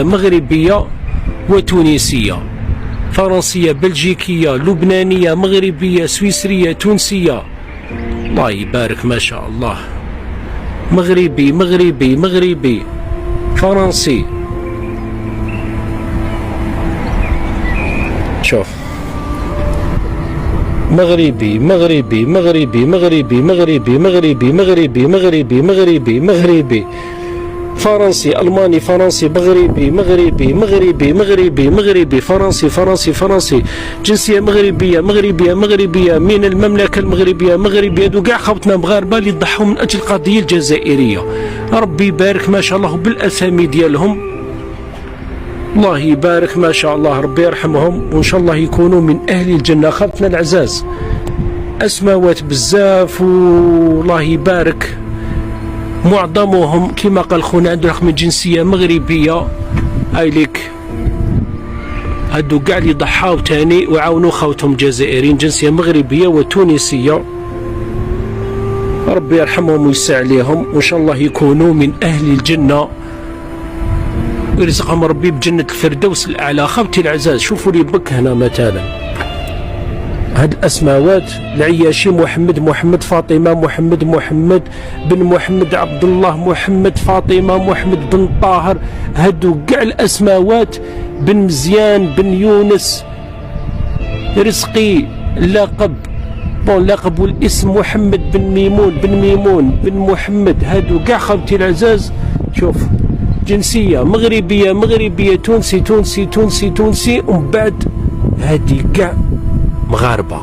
مغربية وتونسية، فرنسية بلجيكية لبنانية مغربية سويسرية تونسية. الله يبارك ما شاء الله. مغربي فرنسي. شوف مغربي فرنسي ألماني فرنسي مغربي فرنسي جنسية مغربية من المملكة المغربية هادو كاع خوتنا مغاربة اللي ضحوا من أجل القضية الجزائرية. ربي يبارك ما شاء الله بالأسامي ديالهم، الله يبارك ما شاء الله، ربي يرحمهم وإن شاء الله يكونوا من أهل الجنة. خوتنا العزاز أسماوات بزاف والله يبارك، معظمهم كما قال خونا عنده رقم جنسية مغربية. هايليك هادو كاع اللي ضحاو تاني وعاونوا خوتهم جزائريين جنسية مغربية وتونسية، ربي يرحمهم ويسع عليهم وإن شاء الله يكونوا من أهل الجنة ويرزقهم ربي بجنة الفردوس الأعلى. خوتي العزاز شوفوا لي بك هنا مثلا هاد الأسماوات: العياشي محمد فاطمة محمد بن محمد عبد الله محمد فاطمة محمد بن طاهر. هادو كاع الأسماوات بن مزيان بن يونس رزقي اللقب والاسم محمد بن ميمون بن محمد. هادو كاع خوتي العزاز شوف جنسية مغربية تونسي ومن بعد هادي كاع مغاربة.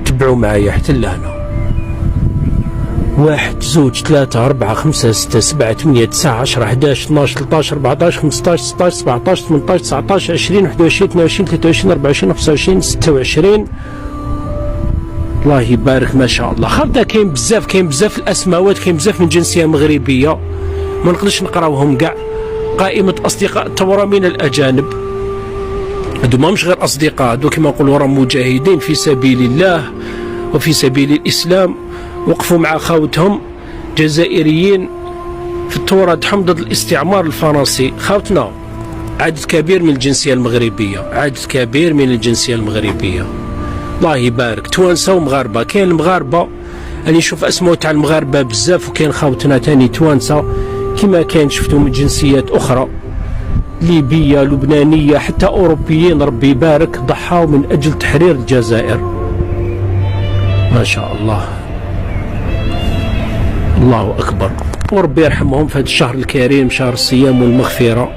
تبعوا معايا حتى لهنا: 1 2 3 4 5 6 7 8 9 10 11 12 13 14 15 16 17 18 19 20 21 22 23 24 25 26. الله يبارك ما شاء الله. خاطر كاين بزاف الاسماوات، كاين بزاف من جنسية مغربية ما نقدرش نقراوهم كاع. قائمة أصدقاء الثورة من الأجانب، هادو ماهمش غير أصدقاء، هادو كما نقولوا راهم مجاهدين في سبيل الله وفي سبيل الإسلام، وقفوا مع خاوتهم جزائريين في الثورة تاعهم ضد الاستعمار الفرنسي. خاوتنا عدد كبير من الجنسية المغربية، الله يبارك. توانسة ومغاربة، كاين المغاربة اللي نشوف أسماء تاع المغاربة بزاف، وكاين خاوتنا تاني توانسة كما كاين شفتوا من جنسيات أخرى ليبية لبنانية حتى أوروبيين. ربي يبارك ضحاوا من أجل تحرير الجزائر ما شاء الله. الله أكبر. وربي يرحمهم في هذا الشهر الكريم، شهر الصيام والمغفرة.